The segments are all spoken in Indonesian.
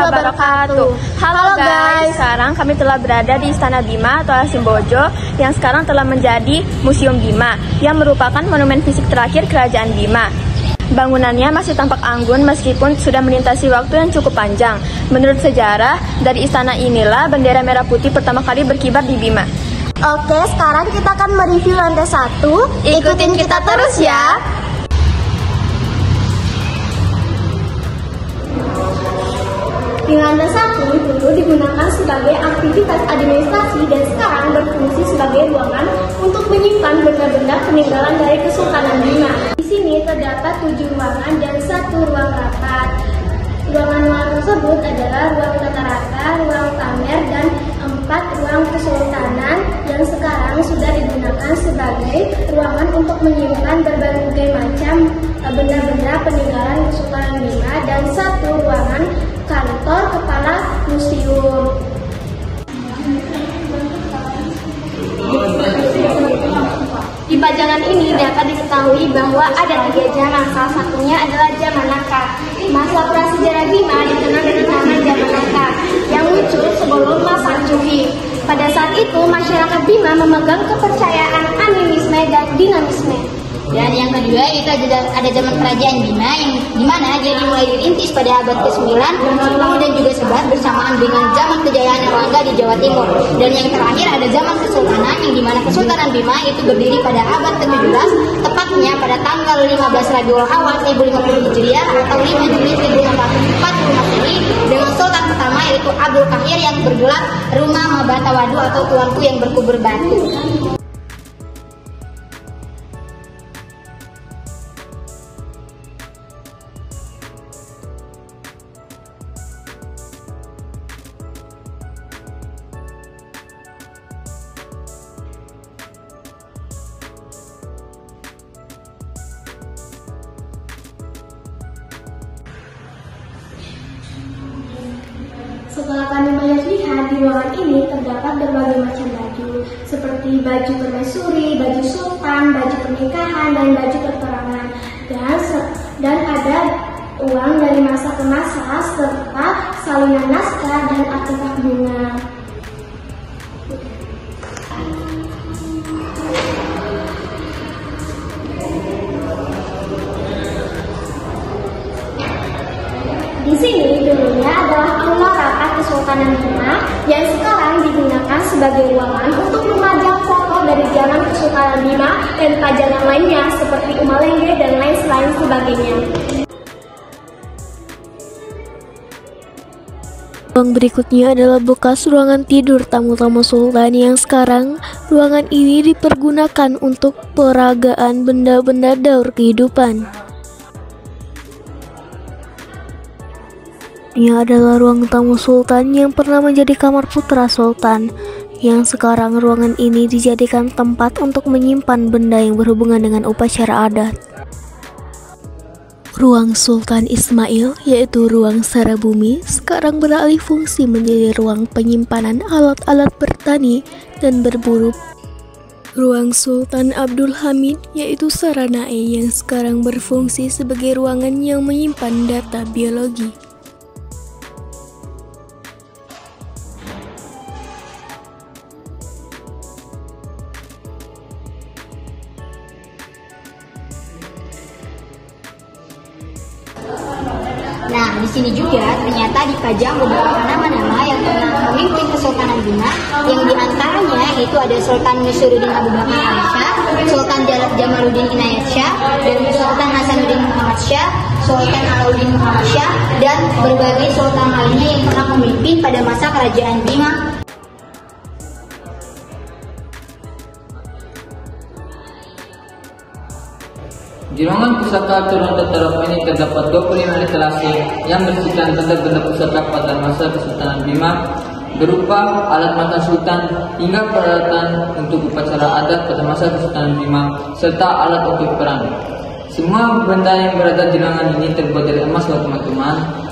wabarakatuh. Halo guys, sekarang kami telah berada di Istana Bima atau Asimbojo yang sekarang telah menjadi Museum Bima yang merupakan monumen fisik terakhir Kerajaan Bima. Bangunannya masih tampak anggun meskipun sudah melintasi waktu yang cukup panjang. Menurut sejarah, dari istana inilah bendera merah putih pertama kali berkibar di Bima. Oke, sekarang kita akan mereview lantai 1. Ikutin kita terus ya. Di lantai 1 dulu digunakan sebagai aktivitas administrasi dan sekarang berfungsi sebagai ruangan untuk menyimpan benda-benda peninggalan dari Kesultanan Bima. Di sini terdapat 7 ruangan dan 1 ruang rapat. Ruangan-ruangan tersebut adalah ruang tata rata, ruang pamer, dan 4 ruang kesultanan yang sekarang sudah digunakan sebagai ruangan untuk menyimpan berbagai macam benda-benda peninggalan Kesultanan Bima dan 1 ruangan kantor kepala museum. Di pajangan ini dapat diketahui bahwa ada 3 zaman, salah satunya adalah zaman Naka. Masa prasejarah Bima dikenal dengan nama zaman Naka yang muncul sebelum masa Cuhi. Pada saat itu masyarakat Bima memegang kepercayaan animisme dan dinamisme. Dan yang kedua itu ada zaman kerajaan Bima yang dimana dia dimulai dirintis pada abad ke-9, 10 dan juga 11 bersamaan dengan zaman kejayaan Erlangga di Jawa Timur. Dan yang terakhir ada zaman kesultanan yang dimana Kesultanan Bima itu berdiri pada abad ke-17, tepatnya pada tanggal 15 Rabiul Awal 1050 Hijriah atau 5 Juli 1440 Masehi dengan sultan pertama yaitu Abdul Qahir yang bergelar Rumah Mabata Wadu atau Tuanku yang berkubur batu. Setelah kami melihat di ruangan ini terdapat berbagai macam baju seperti baju permaisuri, baju sultan, baju pernikahan, dan baju peperangan. Dan ada uang dari masa ke masa serta salinan naskah dan artefak bunga. Di sini dulunya adalah aula rapat Kesultanan Bima yang sekarang digunakan sebagai ruangan untuk memajang foto dari zaman Kesultanan Bima dan pajangan lainnya seperti Umalenge dan lain sebagainya. Ruang berikutnya adalah bekas ruangan tidur tamu-tamu sultan yang sekarang ruangan ini dipergunakan untuk peragaan benda-benda daur kehidupan. Ini adalah ruang tamu sultan yang pernah menjadi kamar putra sultan, yang sekarang ruangan ini dijadikan tempat untuk menyimpan benda yang berhubungan dengan upacara adat. Ruang Sultan Ismail, yaitu ruang Sarabumi, sekarang beralih fungsi menjadi ruang penyimpanan alat-alat bertani dan berburu. Ruang Sultan Abdul Hamid, yaitu Saranae, yang sekarang berfungsi sebagai ruangan yang menyimpan data biologi. Nah, di sini juga ternyata dipajang beberapa nama-nama yang pernah memimpin Kesultanan Bima, yang diantaranya itu ada Sultan Nusyuruddin Abu Bakar Al-Shah, Sultan Jamaluddin Inayat Shah, dan Sultan Hasanuddin Muhammad Shah, Sultan Alauddin Muhammad Shah, dan berbagai sultan lainnya yang pernah memimpin pada masa kerajaan Bima. Di ruangan pusaka turun terterap ini terdapat 25 etalase yang berisikan benda-benda pusaka pada masa Kesultanan Bima berupa alat mata sultan hingga peralatan untuk upacara adat pada masa Kesultanan Bima serta alat untuk perang. Semua benda yang berada di ruangan ini terbuat dari emas loh teman-teman.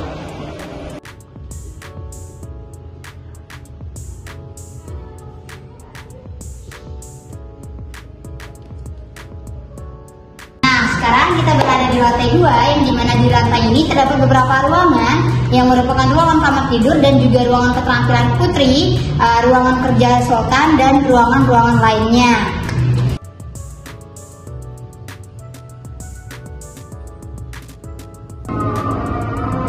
Sekarang kita berada di lantai 2 yang dimana di lantai ini terdapat beberapa ruangan yang merupakan ruangan kamar tidur dan juga ruangan keterampilan putri, ruangan kerja sultan, dan ruangan-ruangan lainnya.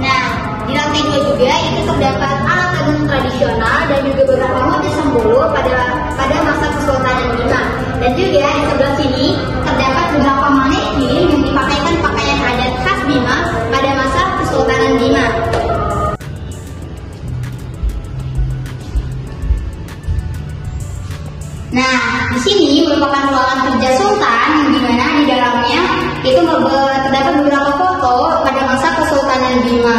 Nah, di lantai 2 juga itu terdapat alat tenun tradisional dan juga beberapa motif sembulu pada masa Kesultanan Bima. Dan juga di sebelah sini terdapat beberapa manekin yang dipakaikan pakaian adat khas Bima pada masa Kesultanan Bima. Nah, di sini merupakan ruangan kerja sultan di mana di dalamnya itu terdapat beberapa foto pada masa Kesultanan Bima.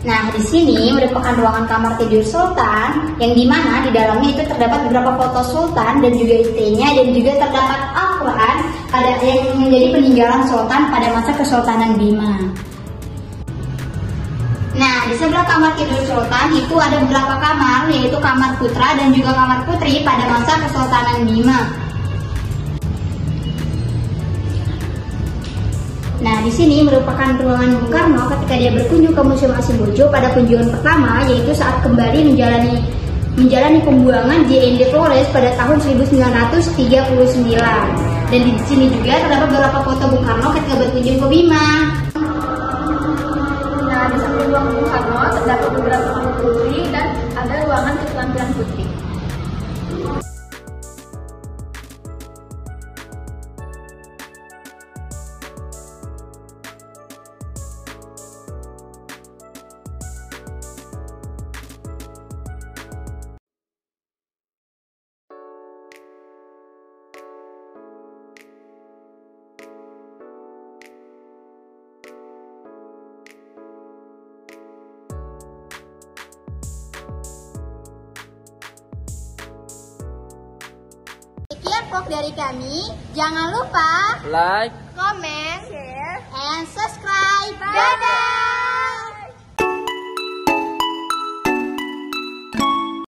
Nah, di sini merupakan ruangan kamar tidur sultan yang dimana di dalamnya itu terdapat beberapa foto sultan dan juga istrinya, dan juga terdapat Al-Quran yang menjadi peninggalan sultan pada masa Kesultanan Bima. Nah, di sebelah kamar tidur sultan itu ada beberapa kamar, yaitu kamar putra dan juga kamar putri pada masa Kesultanan Bima. Nah, di sini merupakan ruangan Bung Karno ketika dia berkunjung ke Museum Asimbojo pada kunjungan pertama, yaitu saat kembali menjalani pembuangan JND Flores pada tahun 1939. Dan di sini juga terdapat beberapa foto Bung Karno ketika berkunjung ke Bima. Nah, di samping ruang Bung Karno terdapat beberapa kamar putri dan ada ruangan keterampilan putri. Sekian vlog dari kami. Jangan lupa Like, Komen,